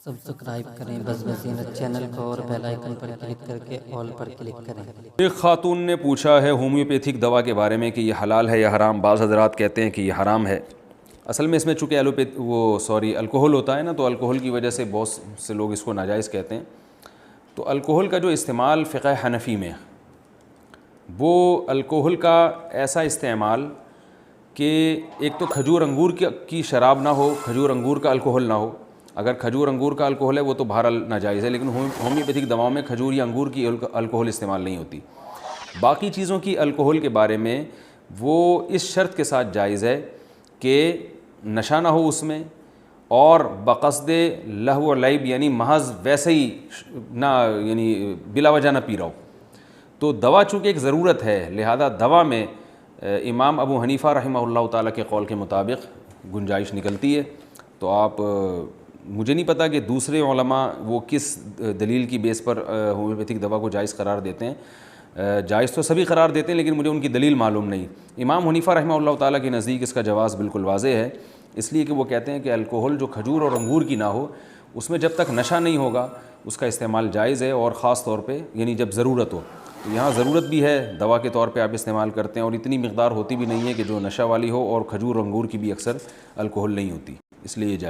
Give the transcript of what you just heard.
Subscribe کریں بس بزینت channel کو اور بیل آئیکن پر کلک کر کے آل پر کلک کریں۔ ایک خاتون نے پوچھا ہے ہومیوپیتھک دوا کے بارے میں کہ یہ حلال ہے یا حرام۔ بعض حضرات کہتے ہیں کہ یہ حرام ہے۔ اصل میں اس میں چونکہ الکوہل ہوتا ہے نا، تو الکوہل کی وجہ سے بہت سے لوگ اس کو ناجائز کہتے ہیں۔ تو الکوہل کا جو استعمال فقہ حنفی میں، وہ الکوہل کا ایسا استعمال کہ ایک تو کھجور انگور کی شراب نہ ہو، کھجور انگور کا الکوہل نہ ہو۔ اگر کھجور انگور کا الکوہل ہے وہ تو بہرحال ناجائز ہے، لیکن ہومیوپیتھک دواؤں میں کھجور یا انگور کی الکوہل استعمال نہیں ہوتی۔ باقی چیزوں کی الکوہل کے بارے میں وہ اس شرط کے ساتھ جائز ہے کہ نشہ نہ ہو اس میں، اور بقصد لہو و لعب، یعنی محض ویسے ہی نہ، یعنی بلا وجہ نہ پی رہا ہو۔ تو دوا چونکہ ایک ضرورت ہے، لہذا دوا میں امام ابو حنیفہ رحمہ اللہ تعالیٰ کے قول کے مطابق گنجائش نکلتی ہے۔ تو آپ، مجھے نہیں پتہ کہ دوسرے علماء وہ کس دلیل کی بیس پر ہومیوپیتھک دوا کو جائز قرار دیتے ہیں۔ جائز تو سبھی قرار دیتے ہیں، لیکن مجھے ان کی دلیل معلوم نہیں۔ امام حنیفہ رحمہ اللہ تعالیٰ کے نزدیک اس کا جواز بالکل واضح ہے، اس لیے کہ وہ کہتے ہیں کہ الکوہل جو کھجور اور انگور کی نہ ہو، اس میں جب تک نشہ نہیں ہوگا اس کا استعمال جائز ہے، اور خاص طور پہ یعنی جب ضرورت ہو۔ تو یہاں ضرورت بھی ہے، دوا کے طور پہ آپ استعمال کرتے ہیں، اور اتنی مقدار ہوتی بھی نہیں ہے کہ جو نشہ والی ہو، اور کھجور اور انگور کی بھی اکثر الکوہل نہیں ہوتی، اس لیے یہ جائز